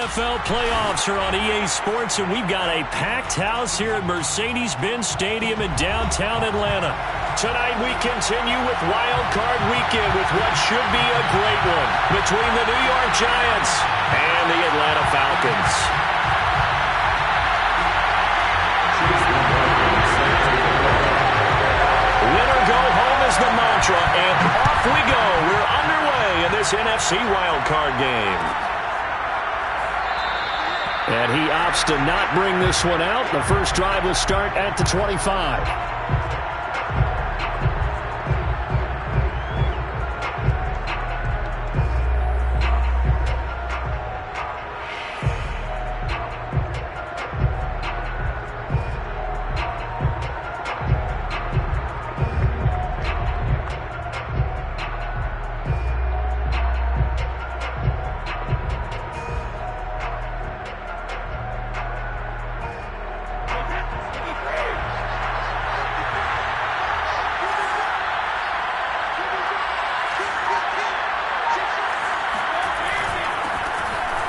NFL playoffs are on EA Sports, and we've got a packed house here at Mercedes-Benz Stadium in downtown Atlanta. Tonight we continue with Wildcard Weekend with what should be a great one between the New York Giants and the Atlanta Falcons. Winner go home is the mantra, and off we go. We're underway in this NFC Wildcard game. And he opts to not bring this one out. The first drive will start at the 25.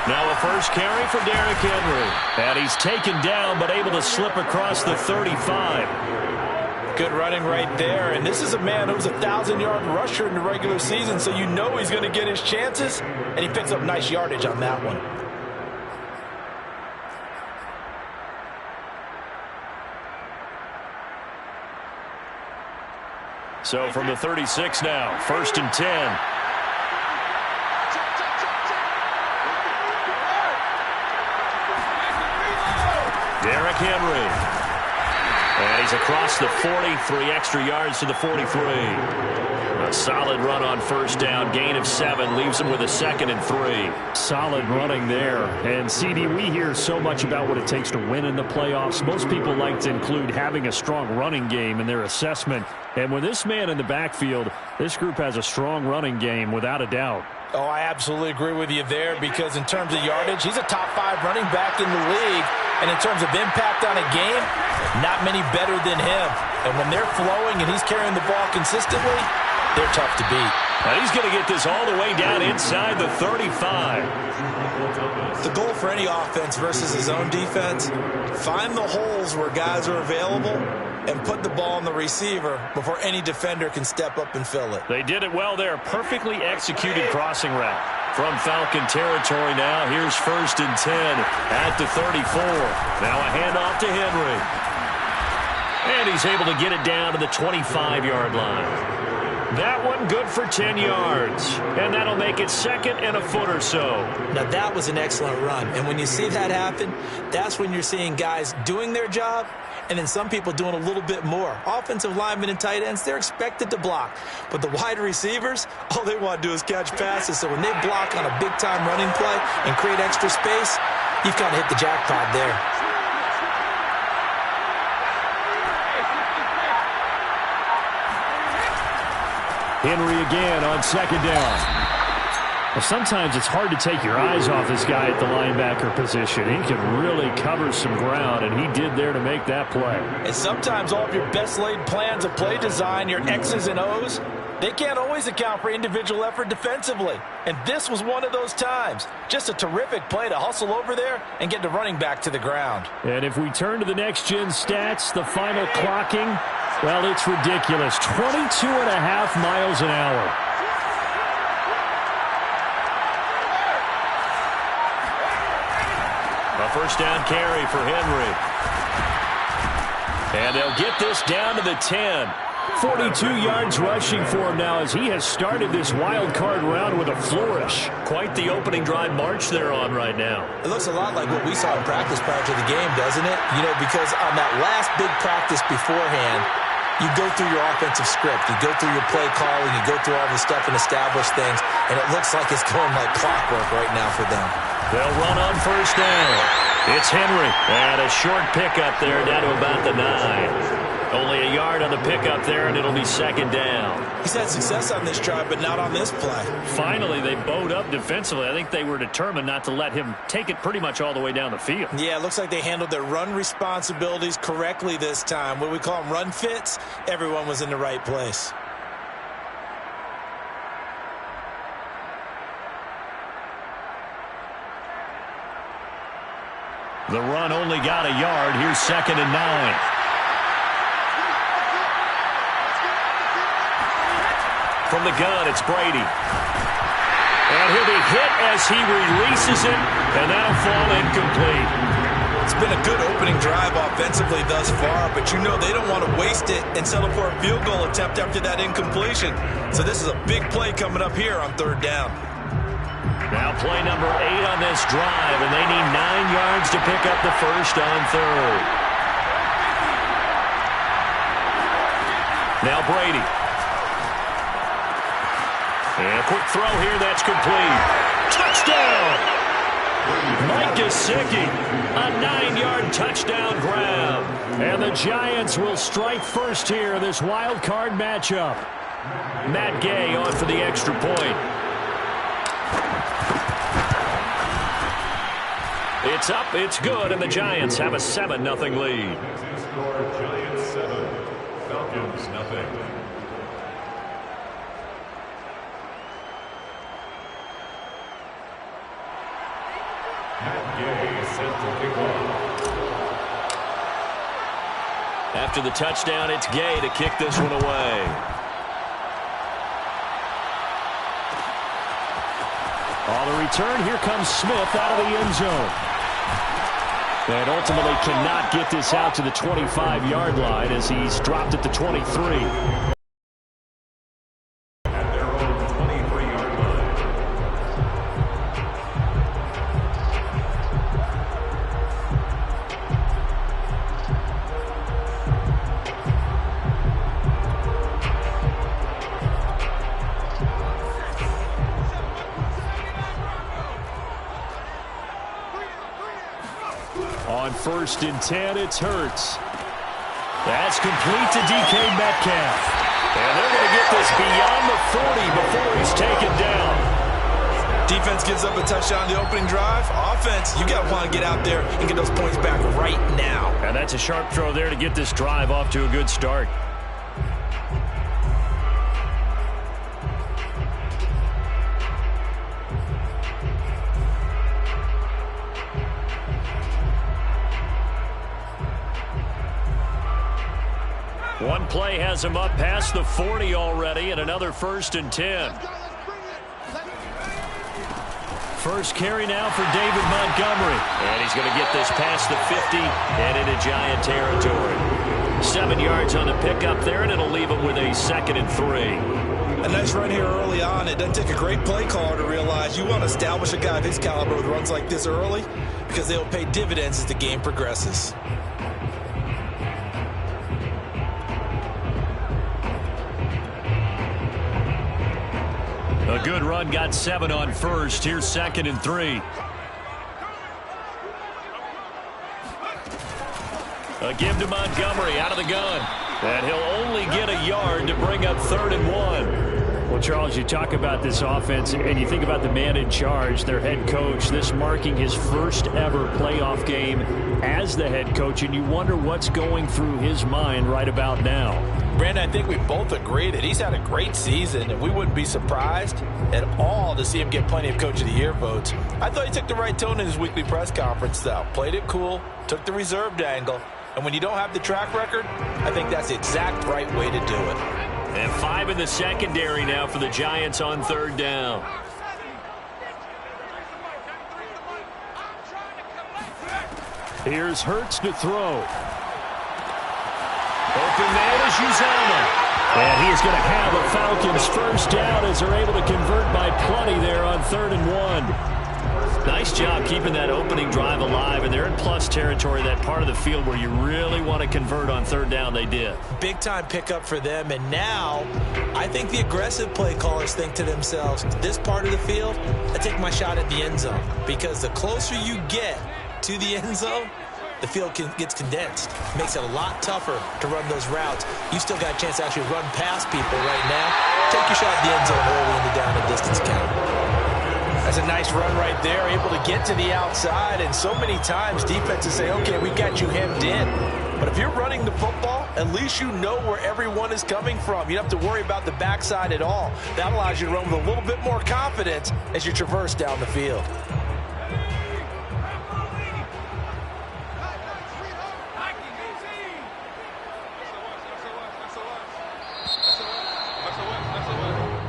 Now a first carry for Derrick Henry. And he's taken down but able to slip across the 35. Good running right there. And this is a man who's a 1,000-yard rusher in the regular season, so you know he's going to get his chances. And he picks up nice yardage on that one. So from the 36 now, 1st and 10. Derrick Henry. And he's across the 40, 3 extra yards to the 43. A solid run on first down, gain of 7, leaves him with a 2nd and 3. Solid running there. And, CD, we hear so much about what it takes to win in the playoffs. Most people like to include having a strong running game in their assessment. And with this man in the backfield, this group has a strong running game without a doubt. Oh, I absolutely agree with you there, because in terms of yardage, he's a top 5 running back in the league. And in terms of impact on a game, not many better than him. And when they're flowing and he's carrying the ball consistently, they're tough to beat. And he's going to get this all the way down inside the 35. The goal for any offense versus his own defense, find the holes where guys are available and put the ball on the receiver before any defender can step up and fill it. They did it well there. Perfectly executed crossing route. From Falcon territory now, here's 1st and 10 at the 34. Now a handoff to Henry. And he's able to get it down to the 25-yard line. That one good for 10 yards. And that'll make it 2nd and a foot or so. Now that was an excellent run. And when you see that happen, that's when you're seeing guys doing their job and then some people doing a little bit more. Offensive linemen and tight ends, they're expected to block. But the wide receivers, all they want to do is catch passes. So when they block on a big-time running play and create extra space, you've kind of hit the jackpot there. Henry again on 2nd down. Well, sometimes it's hard to take your eyes off this guy at the linebacker position. He can really cover some ground, and he did there to make that play. And sometimes all of your best laid plans of play design, your X's and O's, they can't always account for individual effort defensively. And this was one of those times. Just a terrific play to hustle over there and get the running back to the ground. And if we turn to the next-gen stats, the final clocking, well, it's ridiculous. 22.5 miles an hour. A first down carry for Henry. And they'll get this down to the 10. 42 yards rushing for him now as he has started this wild card round with a flourish. Quite the opening drive march they're on right now. It looks a lot like what we saw in practice prior to the game, doesn't it? You know, because on that last big practice beforehand, you go through your offensive script, you go through your play calling, you go through all the stuff and establish things, and it looks like it's going like clockwork right now for them. They'll run on first down. It's Henry. And a short pickup there down to about the 9. Only a yard on the pickup there, and it'll be 2nd down. He's had success on this drive, but not on this play. Finally, they bowed up defensively. I think they were determined not to let him take it pretty much all the way down the field. Yeah, it looks like they handled their run responsibilities correctly this time. What we call them run fits, everyone was in the right place. The run only got a yard. Here's 2nd and 9. From the gun, it's Brady. And he'll be hit as he releases it, and that'll fall incomplete. It's been a good opening drive offensively thus far, but you know they don't want to waste it and settle for a field goal attempt after that incompletion. So this is a big play coming up here on 3rd down. Now play number 8 on this drive, and they need 9 yards to pick up the first on 3rd. Now Brady. And a quick throw here, that's complete. Touchdown! Mike Gesicki, a 9-yard touchdown grab. And the Giants will strike first here in this wild card matchup. Matt Gay on for the extra point. It's up, it's good, and the Giants have a 7-0 lead. Giants 7, Falcons 0. After the touchdown, it's Gay to kick this one away. On the return, here comes Smith out of the end zone. And ultimately cannot get this out to the 25-yard line as he's dropped at the 23. On 1st and 10, it's Hurts. That's complete to DK Metcalf. And they're going to get this beyond the 40 before he's taken down. Defense gives up a touchdown on the opening drive. Offense, you got to want to get out there and get those points back right now. And that's a sharp throw there to get this drive off to a good start. One play has him up past the 40 already, and another 1st and 10. First carry now for David Montgomery. And he's going to get this past the 50 and into Giant territory. 7 yards on the pickup there, and it'll leave him with a 2nd and 3. A nice run here early on. It doesn't take a great play caller to realize you want to establish a guy of his caliber with runs like this early because they'll pay dividends as the game progresses. A good run, got 7 on 1st. Here's 2nd and 3. A give to Montgomery out of the gun. And he'll only get a yard to bring up 3rd and 1. Well, Charles, you talk about this offense, and you think about the man in charge, their head coach, this marking his first ever playoff game as the head coach, and you wonder what's going through his mind right about now. Brandon, I think we both agree that he's had a great season, and we wouldn't be surprised at all to see him get plenty of Coach of the Year votes. I thought he took the right tone in his weekly press conference, though. Played it cool, took the reserved angle, and when you don't have the track record, I think that's the exact right way to do it. And 5 in the secondary now for the Giants on 3rd down. Here's Hurts to throw. Open man is Uzomah. And he is going to have a Falcons first down as they're able to convert by plenty there on 3rd and 1. Nice job keeping that opening drive alive, and they're in plus territory, that part of the field where you really want to convert on 3rd down. They did. Big-time pickup for them, and now I think the aggressive play callers think to themselves, this part of the field, I take my shot at the end zone, because the closer you get to the end zone, the field gets condensed. Makes it a lot tougher to run those routes. You still got a chance to actually run past people right now. Take your shot at the end zone early in the down and distance count. That's a nice run right there, able to get to the outside, and so many times defenses say, okay, we got you hemmed in. But if you're running the football, at least you know where everyone is coming from. You don't have to worry about the backside at all. That allows you to run with a little bit more confidence as you traverse down the field.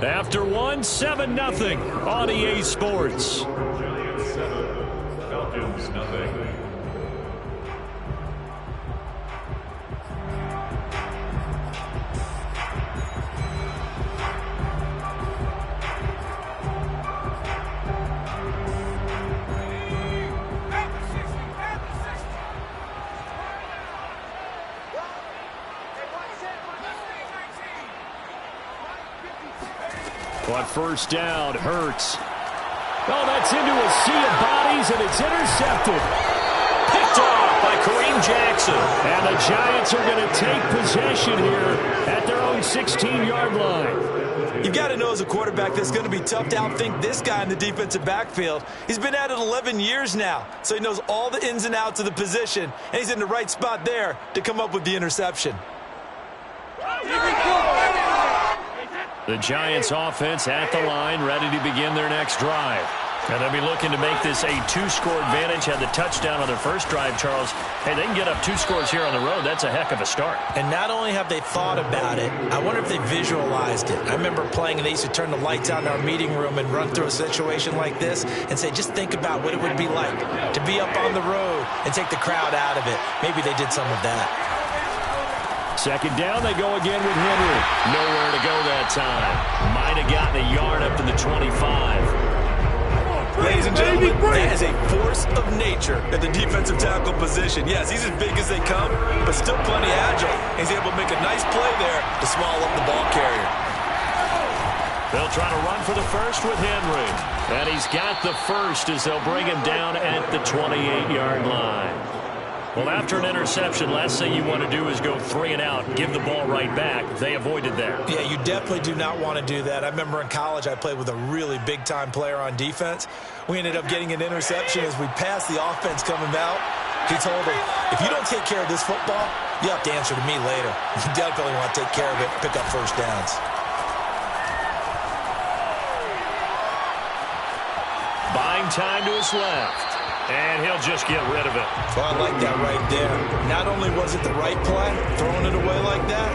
After one, 7-0 on EA Sports. Giants 7, Falcons nothing. On first down, Hurts. Oh, that's into a sea of bodies, and it's intercepted. Picked off by Kareem Jackson. And the Giants are going to take possession here at their own 16-yard line. You've got to know as a quarterback that's going to be tough to outthink this guy in the defensive backfield. He's been at it 11 years now, so he knows all the ins and outs of the position, and he's in the right spot there to come up with the interception. The Giants offense at the line, ready to begin their next drive. And they'll be looking to make this a 2-score advantage. Had the touchdown on their first drive, Charles. Hey, they can get up 2 scores here on the road. That's a heck of a start. And not only have they thought about it, I wonder if they visualized it. I remember playing, and they used to turn the lights on in our meeting room and run through a situation like this and say, just think about what it would be like to be up on the road and take the crowd out of it. Maybe they did some of that. Second down, they go again with Henry. Nowhere to go that time. Might have gotten a yard up to the 25. Ladies and gentlemen, that is a force of nature at the defensive tackle position. Yes, he's as big as they come, but still plenty agile. He's able to make a nice play there to swallow up the ball carrier. They'll try to run for the first with Henry. And he's got the first as they'll bring him down at the 28-yard line. Well, after an interception, last thing you want to do is go 3 and out, give the ball right back. They avoided that. Yeah, you definitely do not want to do that. I remember in college I played with a really big-time player on defense. We ended up getting an interception as we passed the offense coming out. He told him, if you don't take care of this football, you have to answer to me later. You definitely want to take care of it, pick up first downs. Buying time to his left. And he'll just get rid of it. Well, I like that right there. Not only was it the right play, throwing it away like that,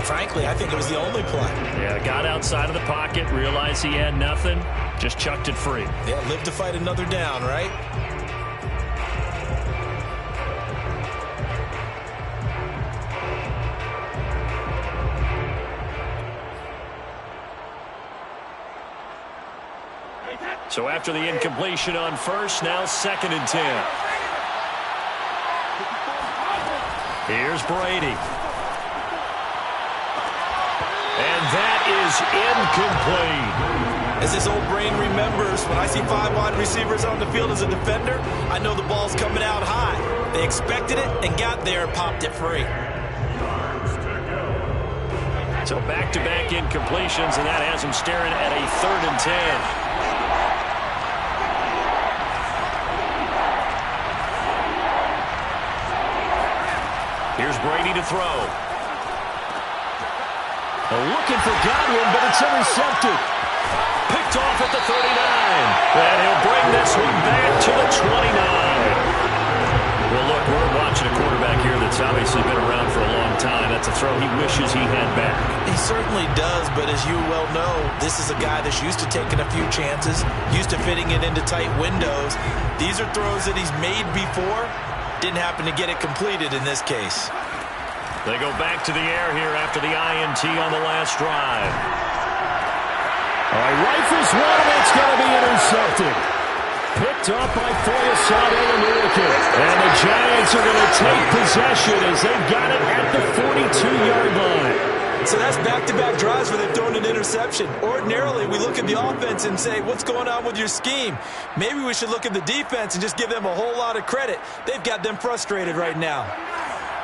frankly, I think it was the only play. Yeah, got outside of the pocket, realized he had nothing, just chucked it free. Yeah, live to fight another down, right? So after the incompletion on first, now 2nd and 10. Here's Brady. And that is incomplete. As this old brain remembers, when I see 5 wide receivers on the field as a defender, I know the ball's coming out high. They expected it and got there and popped it free. So back-to-back incompletions, and that has them staring at a 3rd and 10. Here's Brady to throw. Looking for Godwin, but it's intercepted. Picked off at the 39. And he'll bring this one back to the 29. Well, look, we're watching a quarterback here that's obviously been around for a long time. That's a throw he wishes he had back. He certainly does, but as you well know, this is a guy that's used to taking a few chances, used to fitting it into tight windows. These are throws that he's made before. Didn't happen to get it completed in this case. They go back to the air here after the INT on the last drive. All right, rifles one, and it's going to be intercepted. Picked up by Foyesade and Urican. And the Giants are going to take possession as they've got it at the 42-yard line. So that's back-to-back drives where they've thrown an interception. Ordinarily, we look at the offense and say, what's going on with your scheme? Maybe we should look at the defense and just give them a whole lot of credit. They've got them frustrated right now.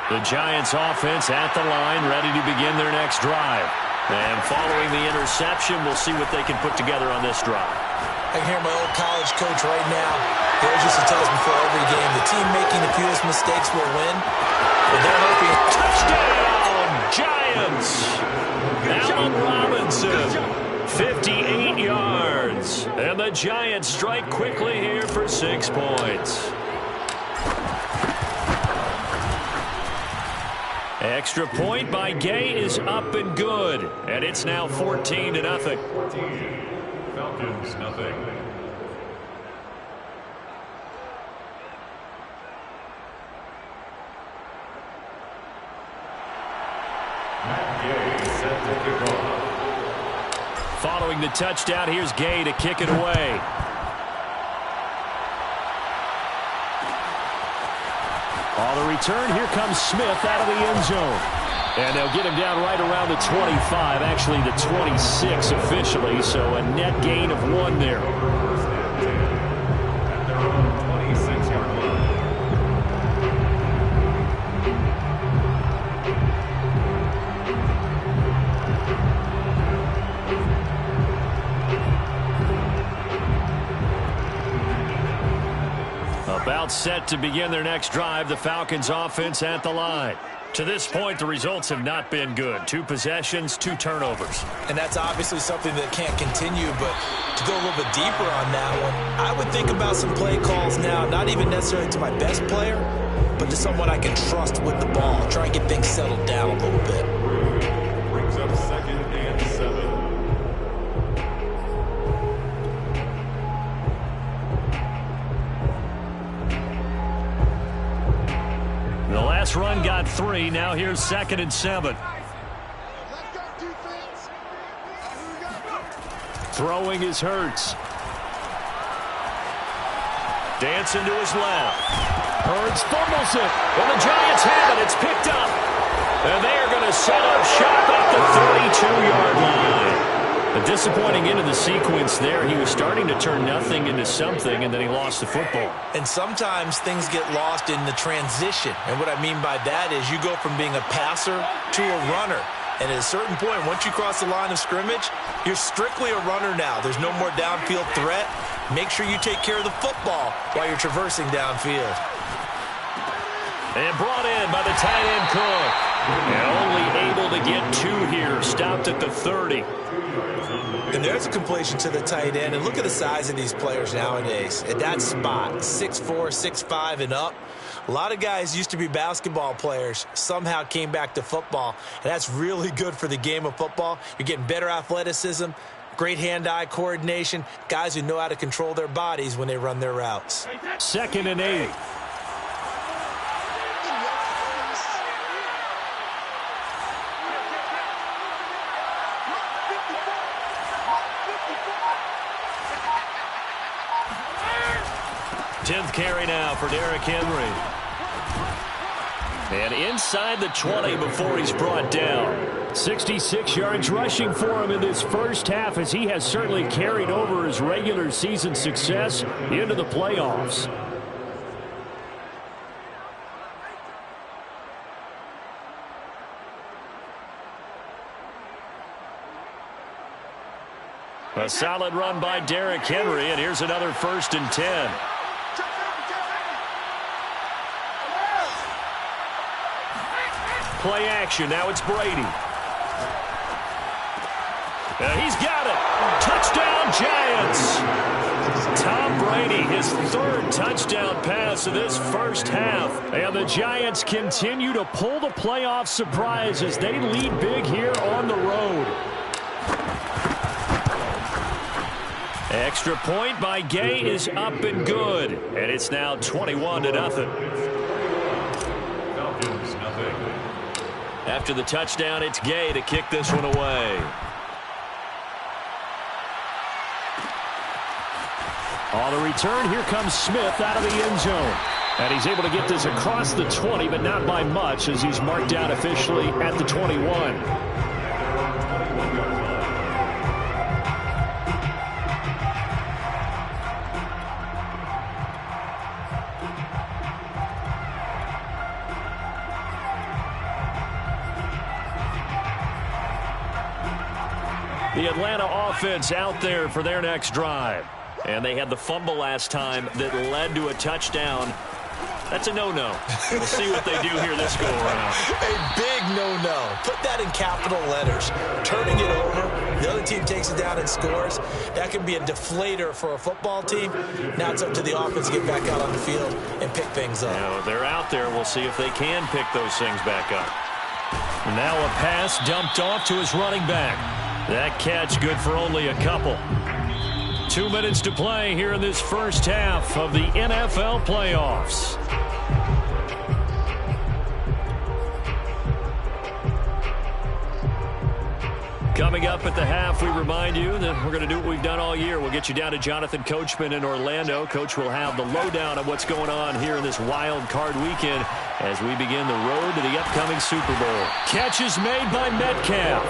The Giants offense at the line, ready to begin their next drive. And following the interception, we'll see what they can put together on this drive. I can hear my old college coach right now. He always used to tell us before every game, the team making the fewest mistakes will win. But they're hoping. Touchdown, Giants! Allen Robinson, 58 yards. And the Giants strike quickly here for 6 points. Extra point by Gay is up and good. And it's now 14-0. 14. Falcons, nothing. Gay set to kick off. Following the touchdown, here's Gay to kick it away. On the return, here comes Smith out of the end zone. And they'll get him down right around the 25, actually the 26 officially, so a net gain of 1 there. First and 10 at their own 26-yard line. About set to begin their next drive, the Falcons offense at the line. To this point, the results have not been good. 2 possessions, 2 turnovers. And that's obviously something that can't continue, but to go a little bit deeper on that one, I would think about some play calls now, not even necessarily to my best player, but to someone I can trust with the ball. Try and get things settled down a little bit. Brings up 2nd and 7. The last run got 3. Now here's 2nd and 7. Throwing is Hurts. Dancing to his left. Hurts fumbles it. And the Giants have it. It's picked up. And they are going to set up shop at the 32-yard line. A disappointing end of the sequence there. He was starting to turn nothing into something, and then he lost the football. And sometimes things get lost in the transition. And what I mean by that is you go from being a passer to a runner. And at a certain point, once you cross the line of scrimmage, you're strictly a runner now. There's no more downfield threat. Make sure you take care of the football while you're traversing downfield. And brought in by the tight end Cook. And only able to get 2 here. Stopped at the 30. And there's a completion to the tight end. And look at the size of these players nowadays. At that spot, 6'4", 6'5", and up. A lot of guys used to be basketball players, somehow came back to football. And that's really good for the game of football. You're getting better athleticism, great hand-eye coordination, guys who know how to control their bodies when they run their routes. 2nd and 8. Tenth carry now for Derrick Henry. And inside the 20 before he's brought down. 66 yards rushing for him in this first half, as he has certainly carried over his regular season success into the playoffs. A solid run by Derrick Henry, and here's another 1st and 10. Play action. Now it's Brady. He's got it. Touchdown, Giants. Tom Brady, his 3rd touchdown pass of this first half. And the Giants continue to pull the playoff surprise as they lead big here on the road. Extra point by Gay is up and good. And it's now 21-0. Falcons, nothing. After the touchdown, it's Gay to kick this one away. On the return, here comes Smith out of the end zone. And he's able to get this across the 20, but not by much, as he's marked down officially at the 21. The Atlanta offense out there for their next drive. And they had the fumble last time that led to a touchdown. That's a no-no. We'll see what they do here this go-around. A big no-no. Put that in capital letters. Turning it over, the other team takes it down and scores. That can be a deflator for a football team. Now it's up to the offense to get back out on the field and pick things up. Now, they're out there. We'll see if they can pick those things back up. Now a pass dumped off to his running back. That catch good for only a couple. 2 minutes to play here in this first half of the NFL playoffs. Coming up at the half, we remind you that we're going to do what we've done all year. We'll get you down to Jonathan Coachman in Orlando. Coach will have the lowdown of what's going on here in this wild card weekend as we begin the road to the upcoming Super Bowl. Catch is made by Metcalf.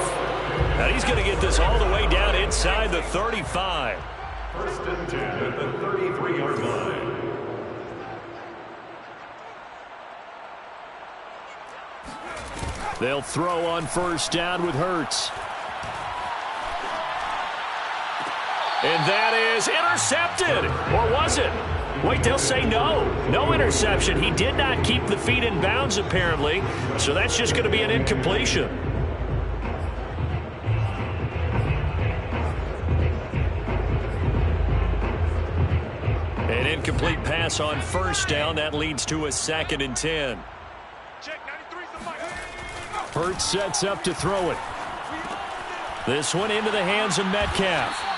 And he's going to get this all the way down inside the 35. First and 10 at the 33-yard line. They'll throw on first down with Hurts. And that is intercepted. Or was it? Wait, they'll say no. No interception. He did not keep the feet in bounds, apparently. So that's just going to be an incompletion. An incomplete pass on first down. That leads to a 2nd and 10. Hurts sets up to throw it. This one into the hands of Metcalf.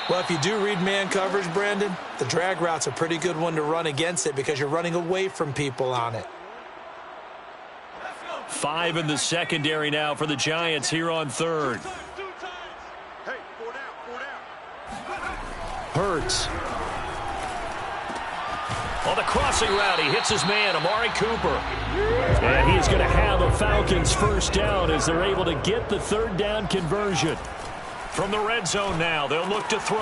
Well, if you do read man coverage, Brandon, the drag route's a pretty good one to run against it because you're running away from people on it. 5 in the secondary now for the Giants here on third. Hurts. On the crossing route, he hits his man, Amari Cooper. And he's going to have a Falcons first down as they're able to get the third down conversion. From the red zone now, they'll look to throw.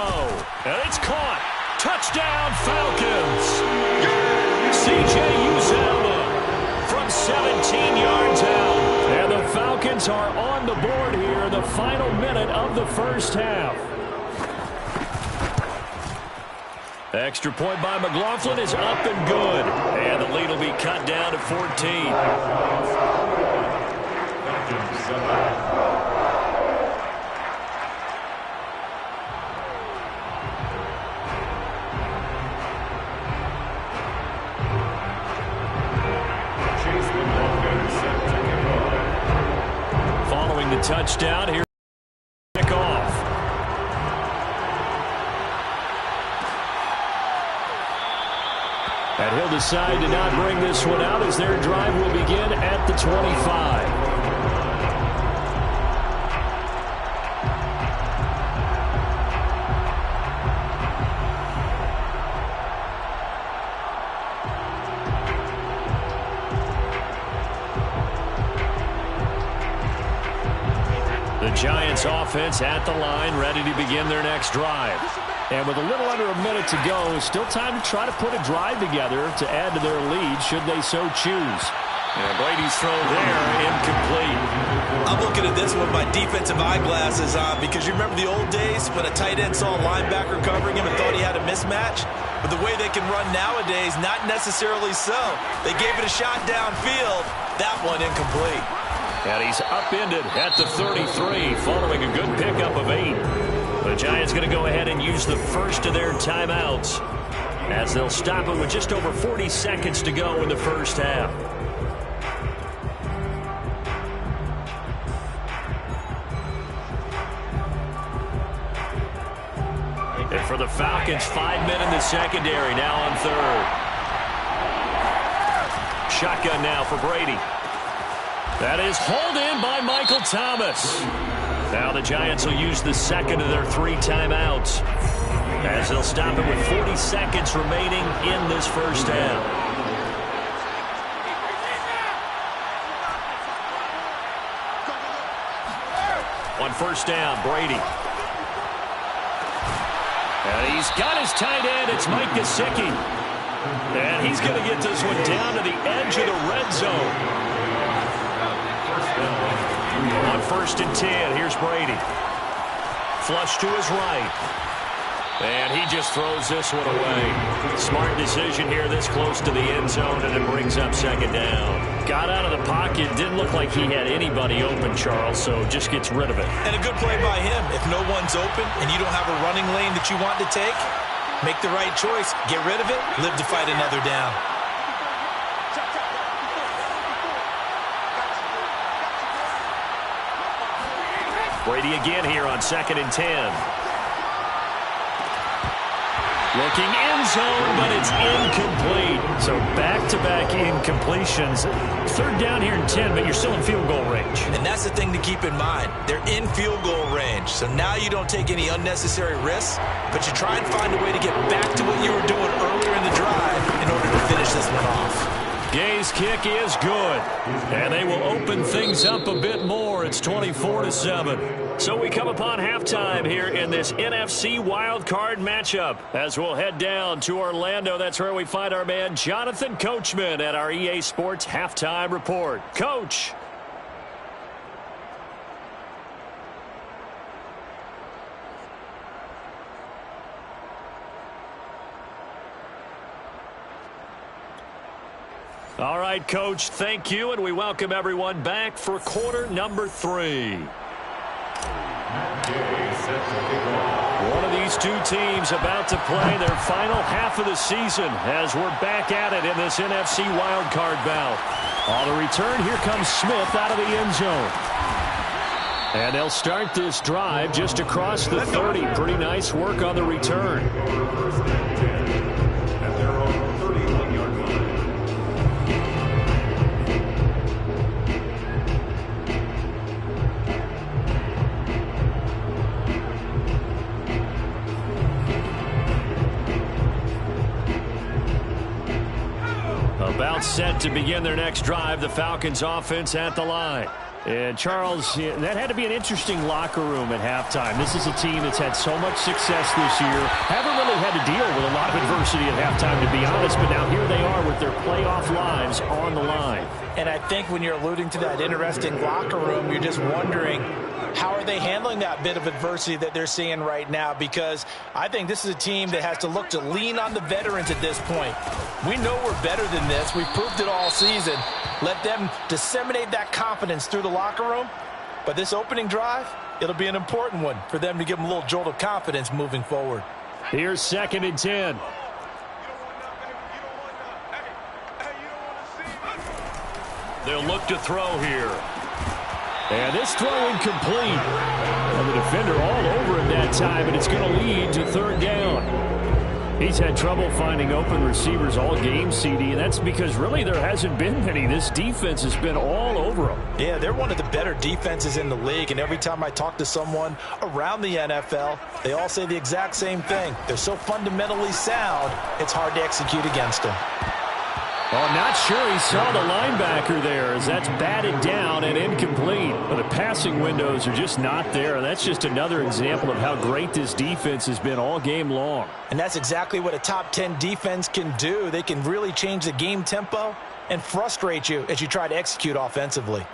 And it's caught. Touchdown, Falcons. C.J. Uzomah from 17 yards out. And the Falcons are on the board here in the final minute of the first half. Extra point by McLaughlin is up and good. And the lead will be cut down to 14. Following the touchdown, here kickoff. And he'll decide to not bring this one out as their drive will begin at the 25. The Giants offense at the line, ready to begin their next drive. And with a little under a minute to go, still time to try to put a drive together to add to their lead should they so choose. And Brady's throw there, incomplete. I'm looking at this with my defensive eyeglasses on because you remember the old days when a tight end saw a linebacker covering him and thought he had a mismatch? But the way they can run nowadays, not necessarily so. They gave it a shot downfield. That one incomplete. And he's upended at the 33 following a good pickup of 8. The Giants going to go ahead and use the first of their timeouts as they'll stop it with just over 40 seconds to go in the first half. And for the Falcons, 5 men in the secondary now on third. Shotgun now for Brady. That is hauled in by Michael Thomas. Now the Giants will use the second of their 3 timeouts as they'll stop it with 40 seconds remaining in this first half. On first down, Brady. And he's got his tight end. It's Mike Gesicki. And he's going to get this one down to the edge of the red zone. On first and 10, here's Brady. Flush to his right. And he just throws this one away. Smart decision here this close to the end zone, and it brings up second down. Got out of the pocket. Didn't look like he had anybody open, Charles, so just gets rid of it. And a good play by him. If no one's open and you don't have a running lane that you want to take, make the right choice. Get rid of it. Live to fight another down. Brady again here on 2nd and 10. Looking end zone, but it's incomplete. So back-to-back incompletions. 3rd down here and 10, but you're still in field goal range. And that's the thing to keep in mind. They're in field goal range. So now you don't take any unnecessary risks, but you try and find a way to get back to what you were doing earlier in the drive in order to finish this one off. Gay's kick is good, and they will open things up a bit more. It's 24-7. So we come upon halftime here in this NFC Wildcard matchup as we'll head down to Orlando. That's where we find our man Jonathan Coachman at our EA Sports Halftime Report. Coach. All right, Coach, thank you, and we welcome everyone back for quarter number 3. One of these two teams about to play their final half of the season as we're back at it in this NFC wildcard bout. On the return, here comes Smith out of the end zone. And they'll start this drive just across the 30. Pretty nice work on the return. About set to begin their next drive, the Falcons offense at the line. And Charles, that had to be an interesting locker room at halftime. This is a team that's had so much success this year. Haven't really had to deal with a lot of adversity at halftime, to be honest, but now here they are with their playoff lives on the line. And I think when you're alluding to that interesting locker room, you're just wondering, how are they handling that bit of adversity that they're seeing right now? Because I think this is a team that has to look to lean on the veterans at this point. We know we're better than this. We've proved it all season. Let them disseminate that confidence through the locker room. But this opening drive, it'll be an important one for them to give them a little jolt of confidence moving forward. Here's 2nd and 10. They'll look to throw here. And this throw incomplete. And the defender all over him that time, and it's going to lead to 3rd down. He's had trouble finding open receivers all game, CD, and that's because really there hasn't been many. This defense has been all over them. Yeah, they're one of the better defenses in the league, and every time I talk to someone around the NFL, they all say the exact same thing. They're so fundamentally sound, it's hard to execute against them. Oh, not sure he saw the linebacker there as that's batted down and incomplete. But the passing windows are just not there. That's just another example of how great this defense has been all game long. And that's exactly what a top 10 defense can do. They can really change the game tempo and frustrate you as you try to execute offensively.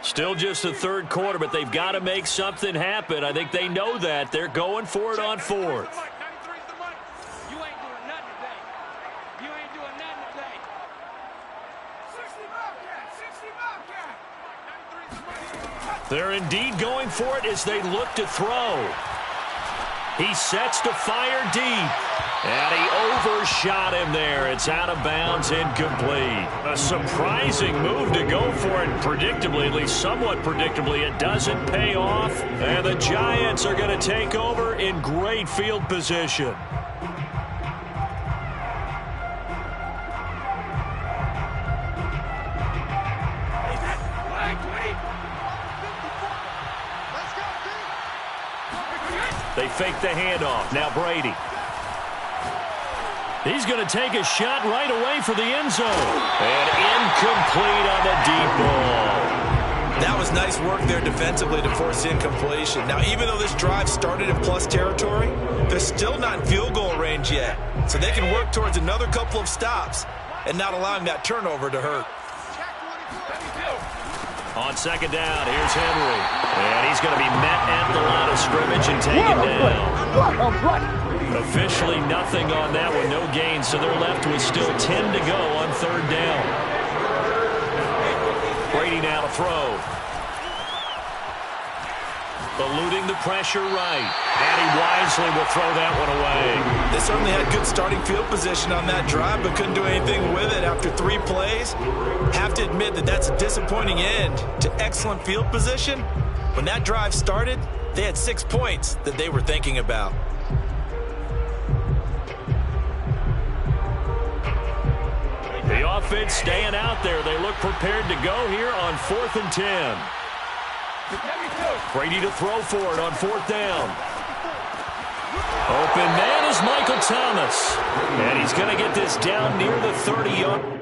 Still just the 3rd quarter, but they've got to make something happen. I think they know that. They're going for it on 4th. They're indeed going for it as they look to throw. He sets to fire deep. And he overshot him there. It's out of bounds, incomplete. A surprising move to go for it predictably, at least somewhat predictably. It doesn't pay off. And the Giants are going to take over in great field position. They fake the handoff. Now Brady. He's going to take a shot right away for the end zone. And incomplete on the deep ball. That was nice work there defensively to force incompletion. Now, even though this drive started in plus territory, they're still not in field goal range yet. So they can work towards another couple of stops and not allowing that turnover to hurt. On 2nd down, here's Henry. And he's going to be met at the line of scrimmage and taken down. Officially nothing on that one, no gain, so they're left with still 10 to go on 3rd down. Brady now to throw. Eluding the pressure right. And he wisely will throw that one away. They certainly had good starting field position on that drive, but couldn't do anything with it after 3 plays. Have to admit that that's a disappointing end to excellent field position. When that drive started, they had 6 points that they were thinking about. The offense staying out there. They look prepared to go here on 4th and 10. Brady to throw for it on 4th down. Open man is Michael Thomas. And he's going to get this down near the 30-yard.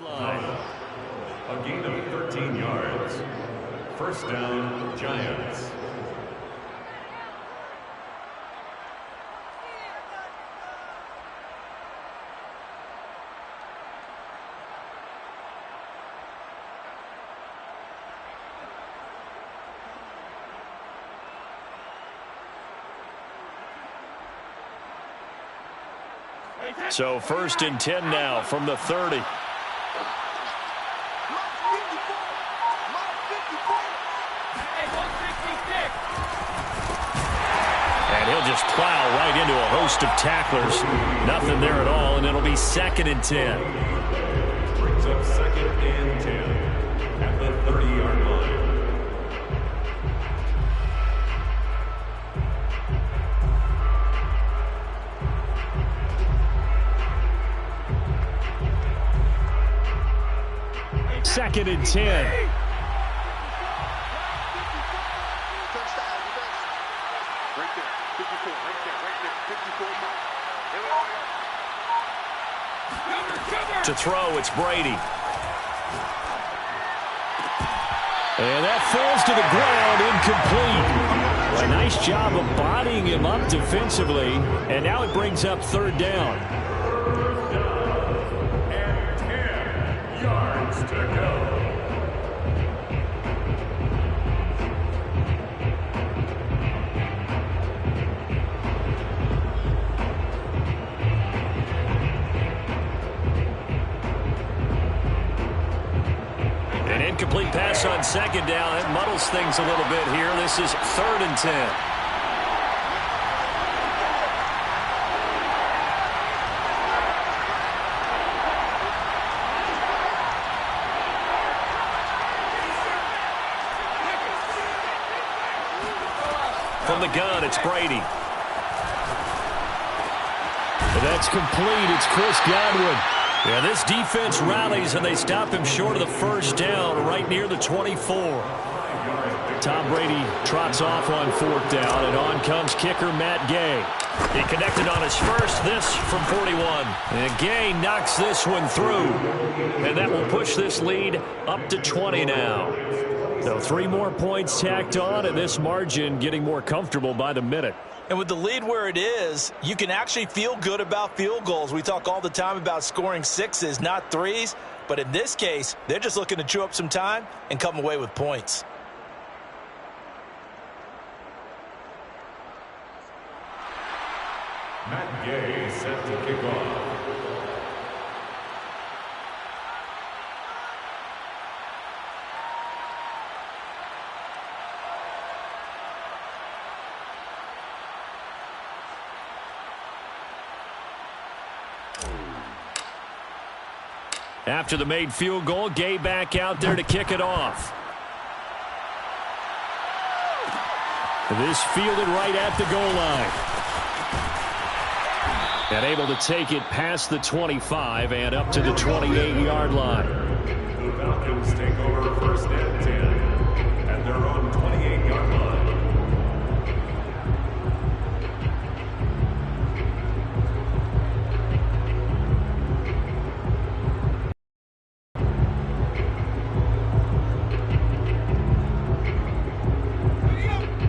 Line. A gain of 13 yards. First down, Giants. So 1st and 10 now from the 30. And he'll just plow right into a host of tacklers. Nothing there at all, and it'll be 2nd and 10. Brings up 2nd and 10 at the 30-yard line. Second and 10. To throw, it's Brady. And that falls to the ground, incomplete. A nice job of bodying him up defensively, and now it brings up third down. And 10 yards to go. An incomplete pass on second down. It muddles things a little bit here. This is 3rd and 10. From the gun, it's Brady. That's complete. It's Chris Godwin. Yeah, this defense rallies, and they stop him short of the first down right near the 24. Tom Brady trots off on 4th down, and on comes kicker Matt Gay. He connected on his first, this from 41. And Gay knocks this one through. And that will push this lead up to 20 now. So 3 more points tacked on, and this margin getting more comfortable by the minute. And with the lead where it is, you can actually feel good about field goals. We talk all the time about scoring 6s, not 3s. But in this case, they're just looking to chew up some time and come away with points. Matt Gay set to kick off. After the made field goal, Gay back out there to kick it off. This fielded right at the goal line. And able to take it past the 25 and up to the 28-yard line. The Falcons take over 1st and 10 at their own 28-yard line.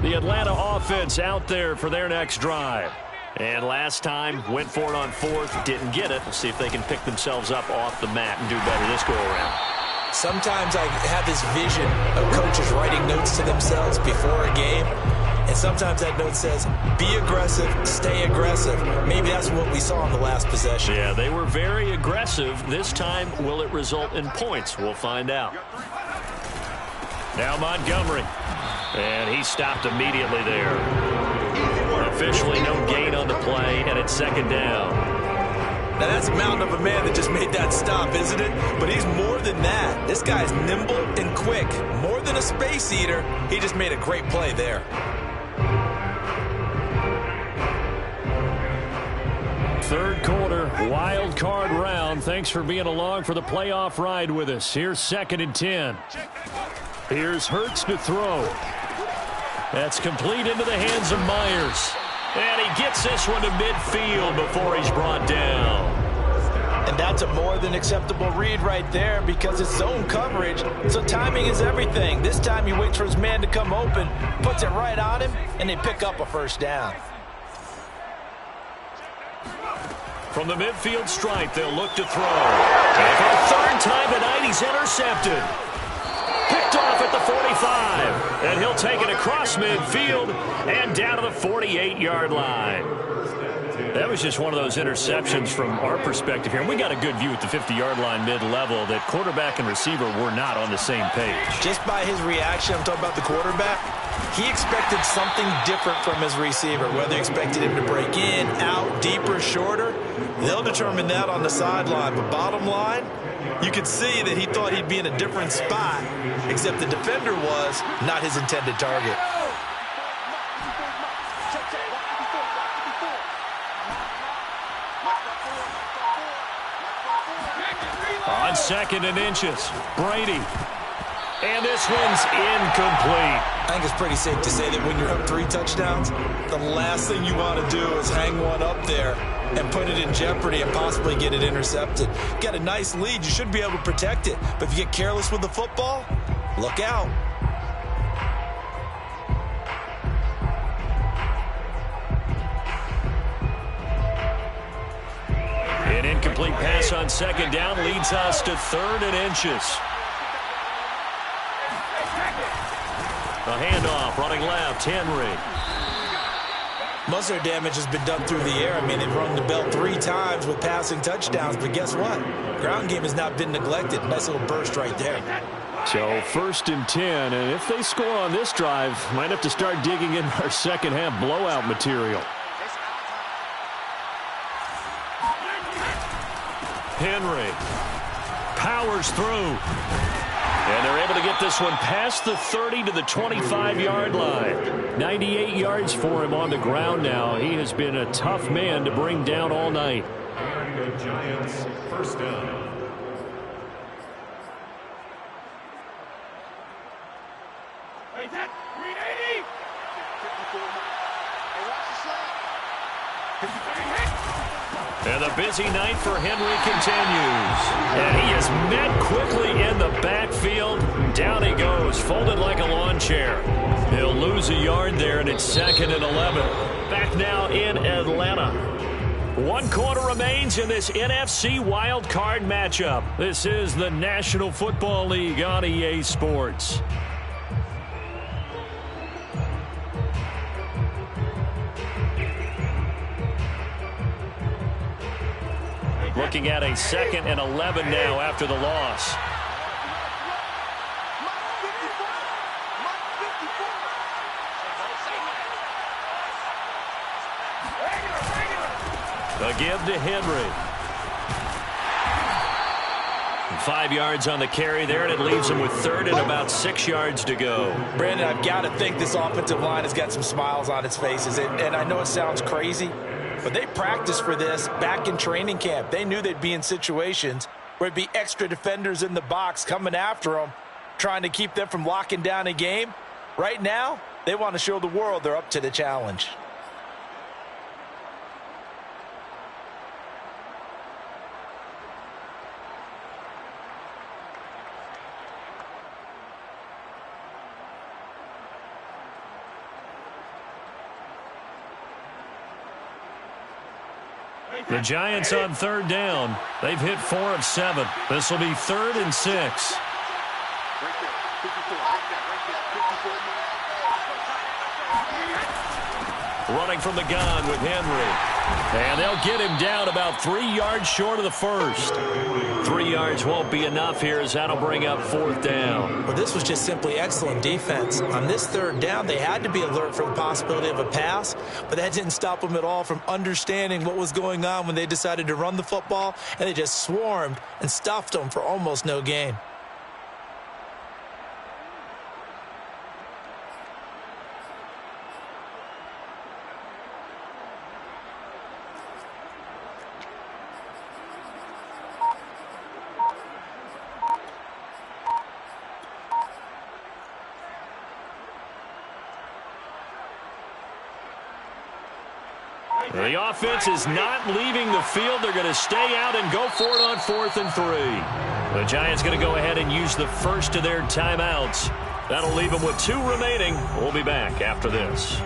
The Atlanta offense out there for their next drive. And last time, went for it on 4th, didn't get it. We'll see if they can pick themselves up off the mat and do better this go-around. Sometimes I have this vision of coaches writing notes to themselves before a game. And sometimes that note says, be aggressive, stay aggressive. Maybe that's what we saw in the last possession. Yeah, they were very aggressive. This time, will it result in points? We'll find out. Now Montgomery. And he stopped immediately there. Officially no gain on the play, and it's 2nd down. Now that's a mountain of a man that just made that stop, isn't it? But he's more than that. This guy's nimble and quick. More than a space eater, he just made a great play there. 3rd quarter, wild card round. Thanks for being along for the playoff ride with us. Here's 2nd and 10. Here's Hurts to throw. That's complete into the hands of Myers. And he gets this one to midfield before he's brought down. And that's a more than acceptable read right there because it's zone coverage, so timing is everything. This time he waits for his man to come open, puts it right on him, and they pick up a 1st down. From the midfield stripe, they'll look to throw. And for the 3rd time tonight, he's intercepted. Picked off at the 45. And he'll take it across midfield and down to the 48-yard line. That was just one of those interceptions from our perspective here. And we got a good view at the 50-yard line mid-level that quarterback and receiver were not on the same page. Just by his reaction, I'm talking about the quarterback, he expected something different from his receiver. Whether he expected him to break in, out, deeper, shorter, they'll determine that on the sideline. But bottom line, you could see that he thought he'd be in a different spot, except the defender was not his intended target. On 2nd and inches, Brady. And this one's incomplete. I think it's pretty safe to say that when you're up 3 touchdowns, the last thing you want to do is hang one up there and put it in jeopardy and possibly get it intercepted. Get a nice lead, you should be able to protect it. But if you get careless with the football, look out. An incomplete pass on second down leads us to 3rd and inches. A handoff, running left, Henry. Most of their damage has been done through the air. I mean, they've rung the bell 3 times with passing touchdowns, but guess what? Ground game has not been neglected. Nice little burst right there. So 1st and 10, and if they score on this drive, might have to start digging in our second half blowout material. Henry powers through. And they're able to get this one past the 30 to the 25-yard line. 98 yards for him on the ground now. He has been a tough man to bring down all night. And the Giants, 1st down. And the busy night for Henry continues. And he is met quickly in the backfield. Down he goes, folded like a lawn chair. He'll lose a yard there, and it's 2nd and 11. Back now in Atlanta. 1 quarter remains in this NFC Wildcard matchup. This is the National Football League on EA Sports. Looking at a 2nd and 11 now after the loss. A give to Henry. 5 yards on the carry there, and it leaves him with 3rd and about 6 yards to go. Brandon, I've got to think this offensive line has got some smiles on its faces. And I know it sounds crazy, but they practiced for this back in training camp. They knew they'd be in situations where it'd be extra defenders in the box coming after them, trying to keep them from locking down a game. Right now, they want to show the world they're up to the challenge. The Giants on 3rd down. They've hit 4 of 7. This will be 3rd and 6. Running from the gun with Henry. And they'll get him down about 3 yards short of the 1st. 3 yards won't be enough here as that'll bring up 4th down. Well, this was just simply excellent defense. On this 3rd down, they had to be alert for the possibility of a pass, but that didn't stop them at all from understanding what was going on when they decided to run the football, and they just swarmed and stuffed them for almost no gain. The offense is not leaving the field. They're going to stay out and go for it on 4th and 3. The Giants going to go ahead and use the first of their timeouts. That'll leave them with 2 remaining. We'll be back after this.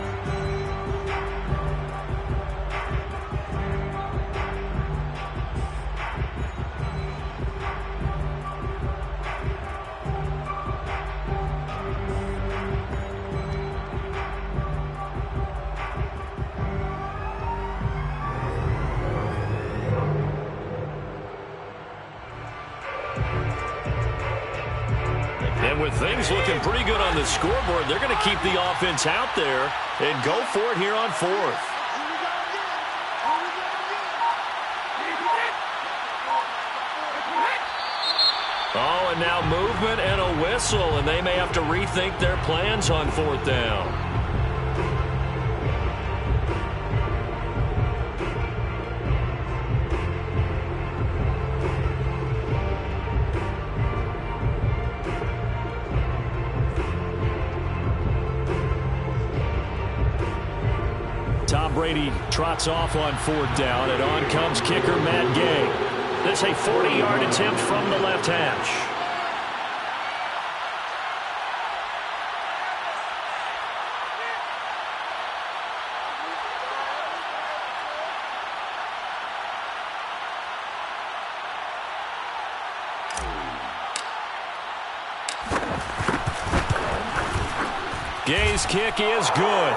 With things looking pretty good on the scoreboard, they're going to keep the offense out there and go for it here on 4th. Oh, and now movement and a whistle, and they may have to rethink their plans on 4th down. Brady trots off on 4th down, and on comes kicker Matt Gay. This a 40-yard attempt from the left hash. Gay's kick is good.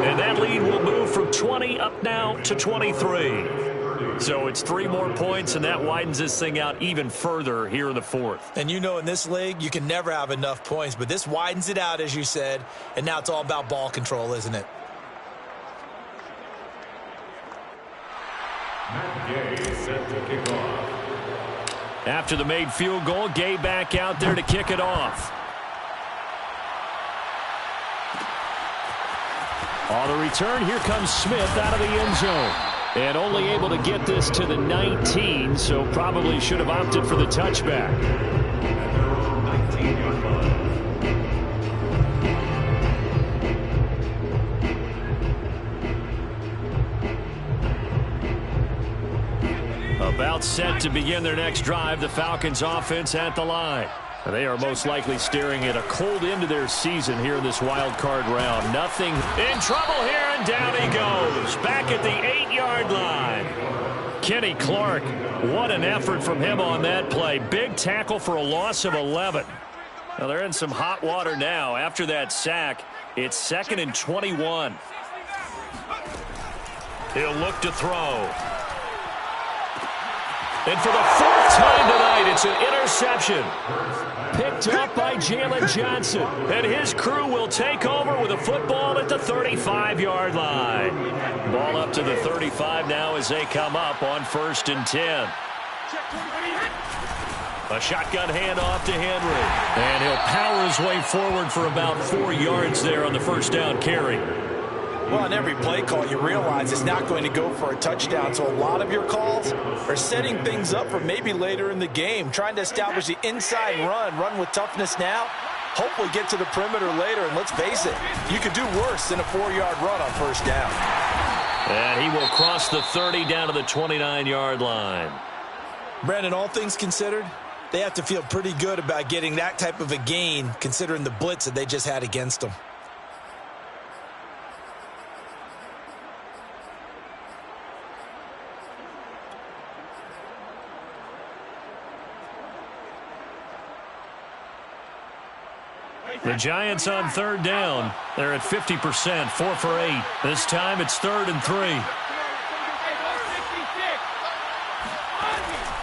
And that lead will move from 20 up now to 23. So it's 3 more points, and that widens this thing out even further here in the 4th. And you know, in this league, you can never have enough points, but this widens it out, as you said, and now it's all about ball control, isn't it? Matt Gay set to kick off. After the made field goal, Gay back out there to kick it off. On the return, here comes Smith out of the end zone. And only able to get this to the 19, so probably should have opted for the touchback. 19-yard line. About set to begin their next drive, the Falcons offense at the line. They are most likely staring at a cold end to their season here in this wild card round. Nothing in trouble here, and down he goes. Back at the 8-yard line. Kenny Clark, what an effort from him on that play. Big tackle for a loss of 11. Now they're in some hot water now. After that sack, it's 2nd and 21. He'll look to throw. And for the 4th time tonight, it's an interception. Picked up by Jalen Johnson. And his crew will take over with a football at the 35-yard line. Ball up to the 35 now as they come up on 1st and 10. A shotgun handoff to Henry. And he'll power his way forward for about 4 yards there on the 1st down carry. Well, on every play call, you realize it's not going to go for a touchdown. So a lot of your calls are setting things up for maybe later in the game, trying to establish the inside run with toughness now, hopefully get to the perimeter later. And let's face it, you could do worse than a 4-yard run on 1st down. And he will cross the 30 down to the 29-yard line. Brandon, all things considered, they have to feel pretty good about getting that type of a gain, considering the blitz that they just had against them. The Giants on 3rd down. They're at 50%, 4 for 8. This time it's 3rd and 3.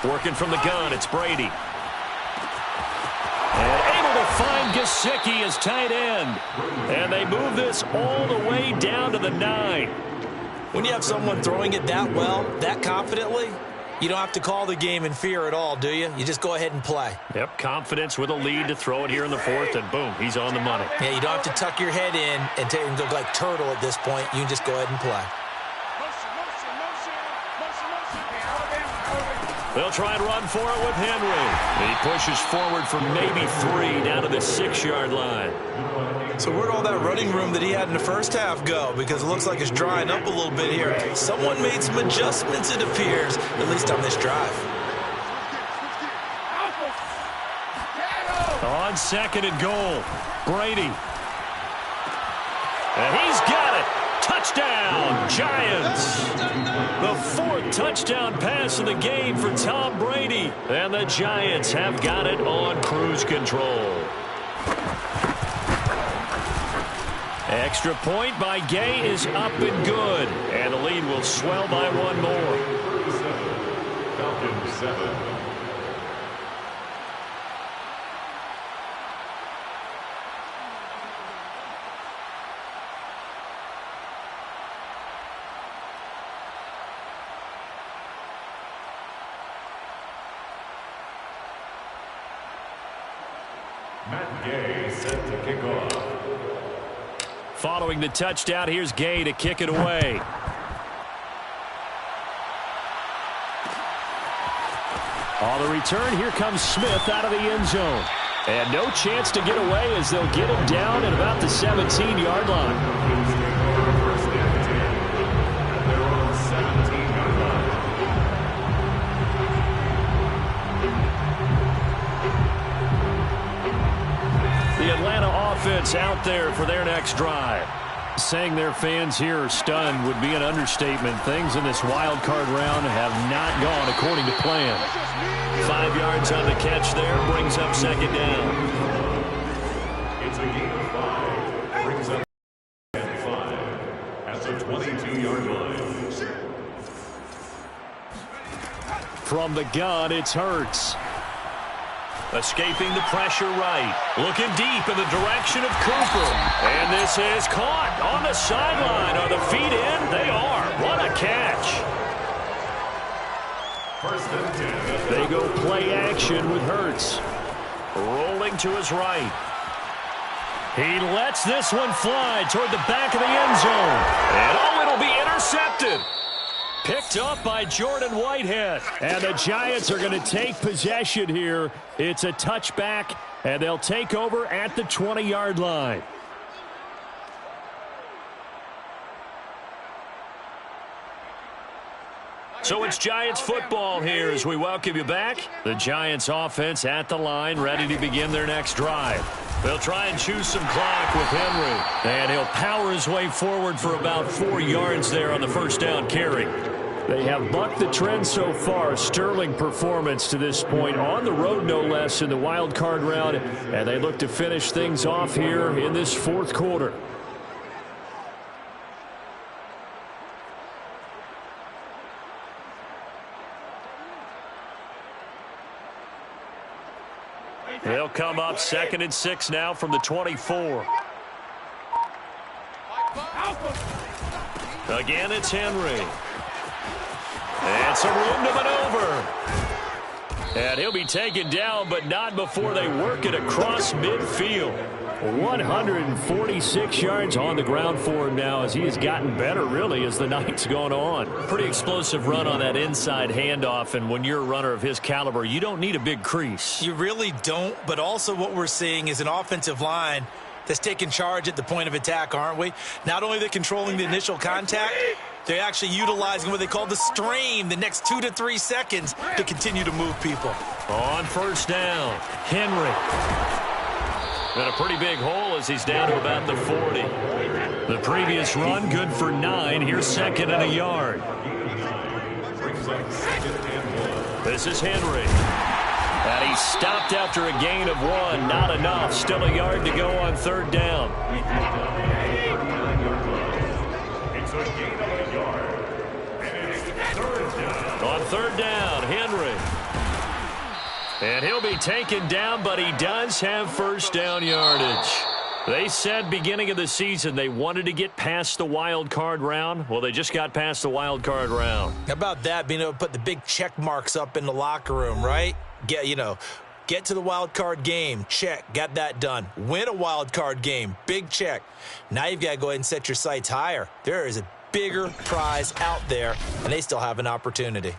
Working from the gun, it's Brady. And able to find Gesicki as tight end. And they move this all the way down to the 9. When you have someone throwing it that well, that confidently, you don't have to call the game in fear at all, do you? You just go ahead and play. Yep, confidence with a lead to throw it here in the 4th, and boom, he's on the money. Yeah, you don't have to tuck your head in and go like turtle at this point. You can just go ahead and play. They'll try and run for it with Henry. And he pushes forward for maybe 3 down to the 6-yard line. So where'd all that running room that he had in the first half go? Because it looks like it's drying up a little bit here. Someone made some adjustments, it appears, at least on this drive. On 2nd and goal, Brady. And he's got it. Touchdown, Giants. The 4th touchdown pass of the game for Tom Brady. And the Giants have got it on cruise control. Extra point by Gay is up and good. And the lead will swell by 1 more. Falcons 7. Matt Gay set to kick off. Following the touchdown, here's Gay to kick it away. On the return, here comes Smith out of the end zone. And no chance to get away as they'll get him down at about the 17-yard line. Atlanta offense out there for their next drive. Saying their fans here are stunned would be an understatement. Things in this wild card round have not gone according to plan. 5 yards on the catch there, brings up second down. It's a gain of 5. Brings up 5 at the 22-yard line. From the gun, it's Hurts. Escaping the pressure right. Looking deep in the direction of Cooper. And this is caught on the sideline. Are the feet in? They are. What a catch. First and 10. They go play action with Hurts. Rolling to his right. He lets this one fly toward the back of the end zone. And it'll be intercepted. Picked up by Jordan Whitehead. And the Giants are going to take possession here. It's a touchback, and they'll take over at the 20-yard line. So it's Giants football here as we welcome you back. The Giants offense at the line, ready to begin their next drive. They'll try and choose some clock with Henry. And he'll power his way forward for about 4 yards there on the first down carry. They have bucked the trend so far. Sterling performance to this point, on the road no less in the wild card round, and they look to finish things off here in this fourth quarter. They'll come up 2nd and 6 now from the 24. Again, it's Henry. And some room to maneuver. And he'll be taken down, but not before they work it across midfield. 146 yards on the ground for him now as he has gotten better, really, as the night's gone on. Pretty explosive run on that inside handoff, and when you're a runner of his caliber, you don't need a big crease. You really don't, but also what we're seeing is an offensive line that's taking charge at the point of attack, aren't we? Not only are they controlling the initial contact, they're actually utilizing what they call the strain, the next 2 to 3 seconds, to continue to move people. On first down, Henry. And a pretty big hole as he's down to about the 40. The previous run, good for 9. Here's 2nd and a yard. This is Henry. And he stopped after a gain of 1. Not enough. Still a yard to go on 3rd down. It's a gain of a yard. And it's 3rd down. On 3rd down, Henry. And he'll be taken down, but he does have first down yardage. They said beginning of the season they wanted to get past the wild card round. Well, they just got past the wild card round. How about that, being able to put the big check marks up in the locker room, right? Get to the wild card game, check, got that done. Win a wild card game, big check. Now you've got to go ahead and set your sights higher. There is a bigger prize out there, and they still have an opportunity.